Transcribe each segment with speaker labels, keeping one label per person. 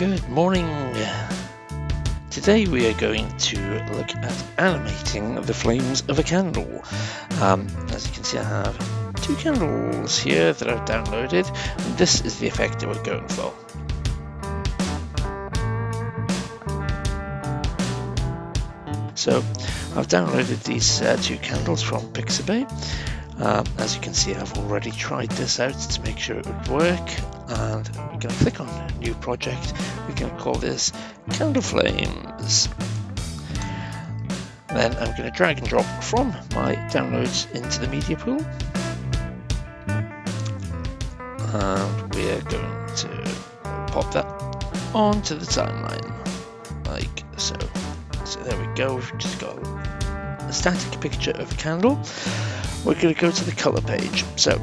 Speaker 1: Good morning. Today we are going to look at animating the flames of a candle. As you can see, I have two candles here that I've downloaded, and this is the effect that we're going for. So I've downloaded these two candles from Pixabay. As you can see, I've already tried this out to make sure it would work, and we're going to click on New Project. We're going to call this Candle Flames. Then I'm going to drag and drop from my downloads into the media pool, and we're going to pop that onto the timeline like so. So there we go, we've just got a static picture of a candle. We're going to go to the color page. So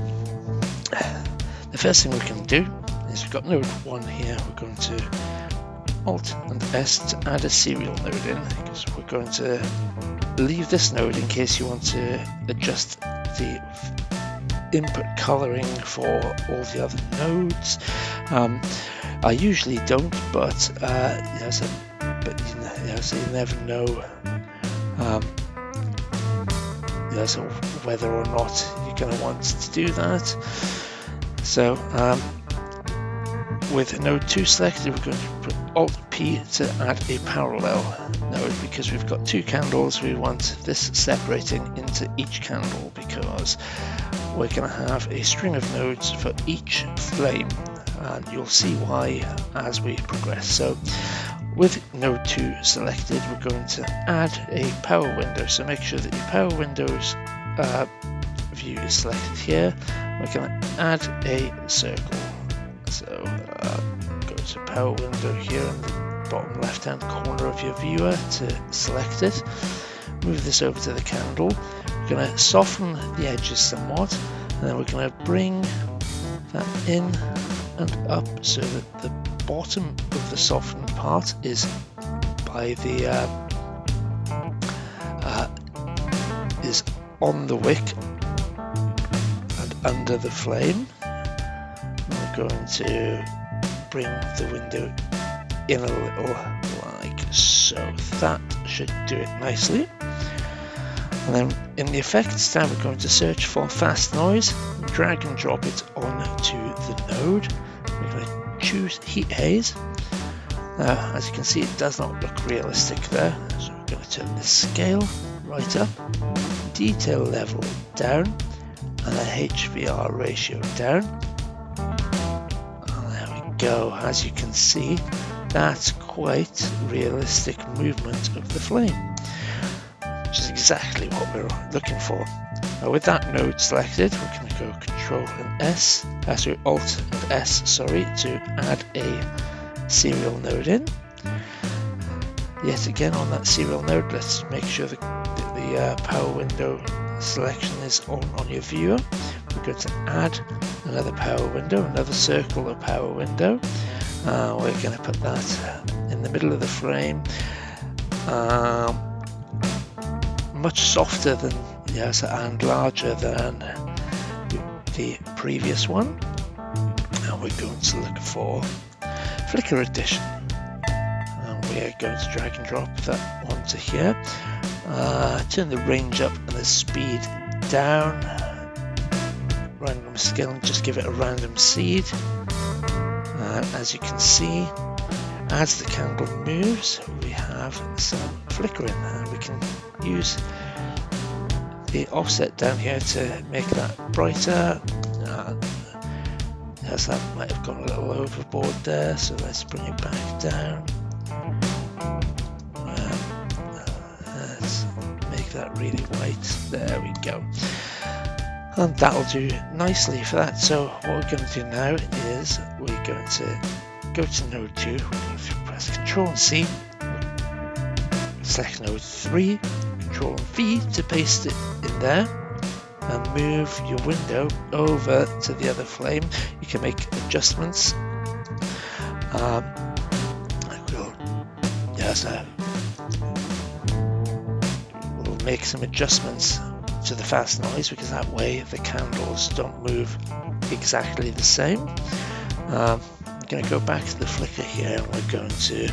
Speaker 1: the first thing we can do is we've got node 1 here. We're going to Alt and S to add a serial node in, because we're going to leave this node in case you want to adjust the input coloring for all the other nodes. I usually don't, but so you never know so whether or not you're going to want to do that. So with node 2 selected, we're going to put Alt P to add a parallel node, because we've got two candles. We want this separating into each candle because we're going to have a string of nodes for each flame, and you'll see why as we progress. So with node 2 selected, we're going to add a power window. So make sure that your power windows view is selected here. We're going to add a circle. So go to power window here in the bottom left hand corner of your viewer to select it. Move this over to the candle. We're going to soften the edges somewhat, and then we're going to bring that in and up so that the bottom of the softened part is by the is on the wick and under the flame. And we're going to bring the window in a little like so. That should do it nicely. And then in the effects tab, we're going to search for fast noise, drag and drop it onto the node. We're going to choose heat haze. Now, as you can see, it does not look realistic there, so we're going to turn the scale right up, detail level down, and the HVR ratio down. And there we go. As you can see, that's quite realistic movement of the flame, which is exactly what we're looking for. Now, with that node selected, we're going to go Control and S, Alt and S, to add a serial node in. Yet again, on that serial node, let's make sure that the power window selection is on your viewer. We're going to add another power window, another circle of power window. We're going to put that in the middle of the frame, much softer than and larger than the previous one. And we're going to look for flicker addition, and we're going to drag and drop that onto here. Turn the range up and the speed down. Random scale, and just give it a random seed. As you can see, as the candle moves, we have some flickering, and we can use the offset down here to make that brighter. Yes, that might have gone a little overboard there, so let's bring it back down. Let's make that really white. There we go. And that'll do nicely for that. So what we're going to do now is we're going to go to node 2. We're going to press Control and C, select node 3, Control and V to paste it in there, and move your window over to the other flame. You can make adjustments. We'll make some adjustments to the fast noise, because that way the candles don't move exactly the same. going to go back to the flicker here, and we're going to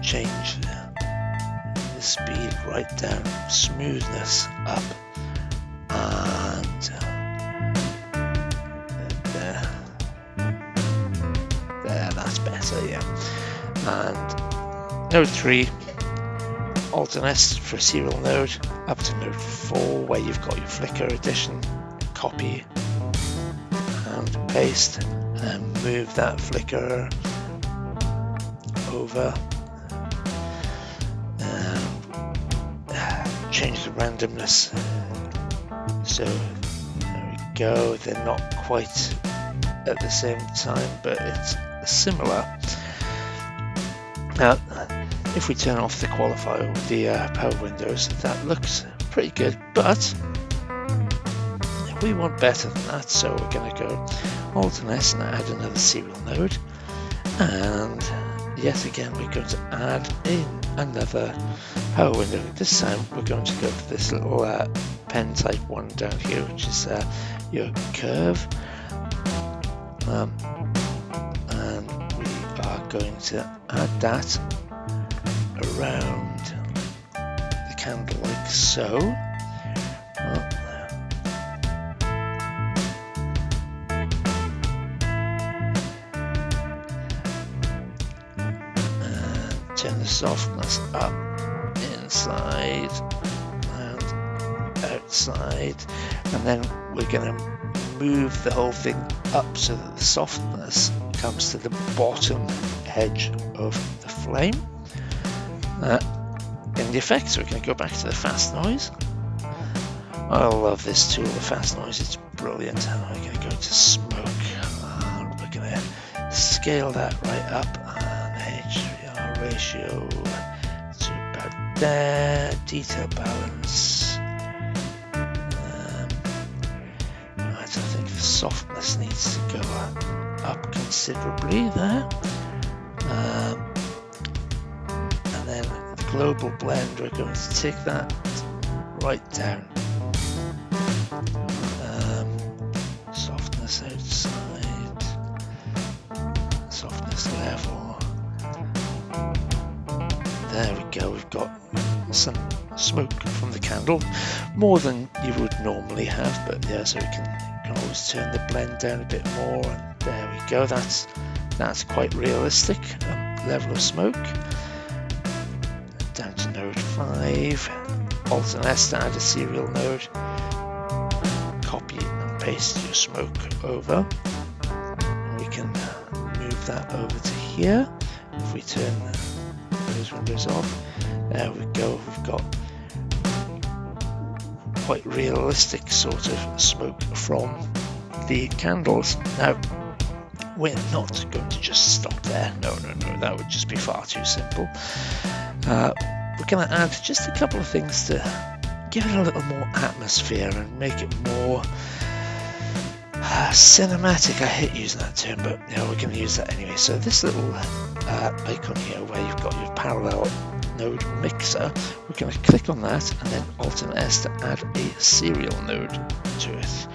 Speaker 1: change the speed right down, smoothness up, and there, that's better, yeah. And node 3, alternate for serial node up to node 4, where you've got your flicker addition, copy and paste, and move that flicker over, and change the randomness. So there we go, they're not quite at the same time, but it's similar. Now, if we turn off the qualifier with the power windows, that looks pretty good, but we want better than that, so we're going to go Alt and S and add another serial node, and yet again we're going to add in another power window. This time we're going to go for this little pen type one down here, which is your curve, and we are going to add that around the candle like so. And turn the softness up inside and outside, and then we're going to move the whole thing up so that the softness comes to the bottom edge of the flame. In the effects, we're going to go back to the fast noise. I love this tool, the fast noise, it's brilliant. We're going to go to smoke, and we're going to scale that right up, and HDR ratio to about there, detail balance. I think the softness needs to go up considerably there. And then the global blend, we're going to take that right down. Softness outside, softness level. There we go, we've got some smoke from the candle, more than you would normally have, but yeah, so we can always turn the blend down a bit more, and there we go, that's quite realistic level of smoke. Down to node 5, Alt and S to add a serial node, copy and paste your smoke over, and we can move that over to here. If we turn those windows off, there we go, we've got quite realistic sort of smoke from the candles. Now, we're not going to just stop there, no, that would just be far too simple. We're going to add just a couple of things to give it a little more atmosphere and make it more cinematic. I hate using that term, but you know, we're going to use that anyway. So this little icon here where you've got your parallel node mixer, we're going to click on that and then Alt and S to add a serial node to it.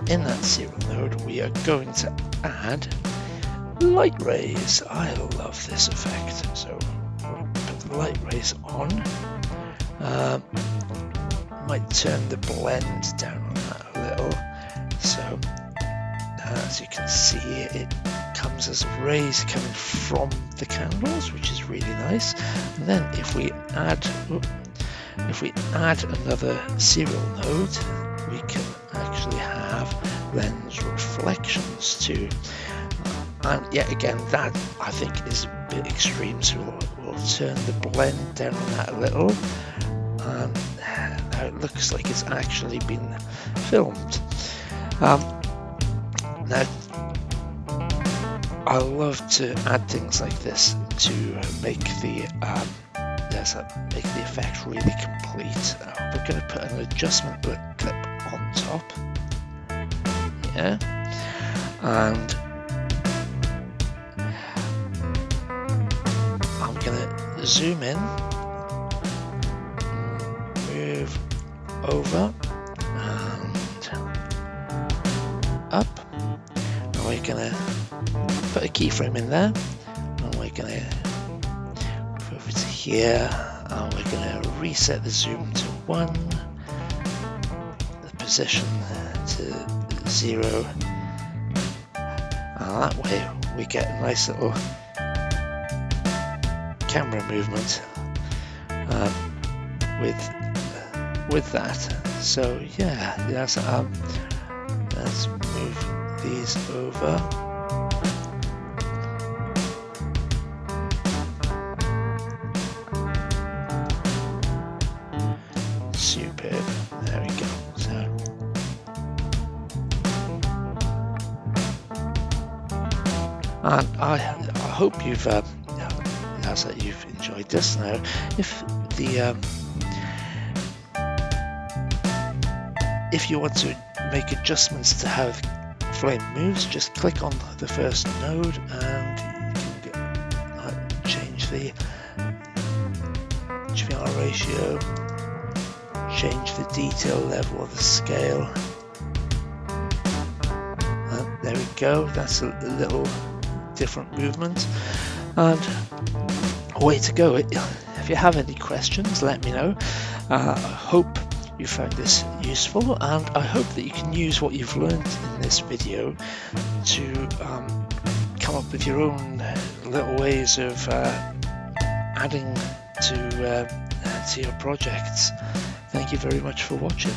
Speaker 1: In that serial node, we are going to add light rays. I love this effect, so we'll put the light rays on. Might turn the blend down on that a little. So as you can see, it comes as rays coming from the candles, which is really nice. And then if we add another serial node, we can actually have lens reflections too. And yet again, that I think is a bit extreme, so we'll turn the blend down on that a little. And now it looks like it's actually been filmed. Now, I love to add things like this to make the effect really complete. We're going to put an adjustment clip on top, yeah, and I'm going to zoom in, move over and up, we're gonna put a keyframe in there, and we're gonna go over to here, and we're gonna reset the zoom to 1, the position to 0, and that way we get a nice little camera movement with that. So yeah, let's move these over. Superb. There we go. So and I hope you've you've enjoyed this. Now, if you want to make adjustments to how the flame moves, just click on the first node and you can change the HVR ratio, change the detail level of the scale. And there we go. That's a little different movement, and away to go. If you have any questions, let me know. I hope you found this useful, and I hope that you can use what you've learned in this video to come up with your own little ways of adding to your projects. Thank you very much for watching.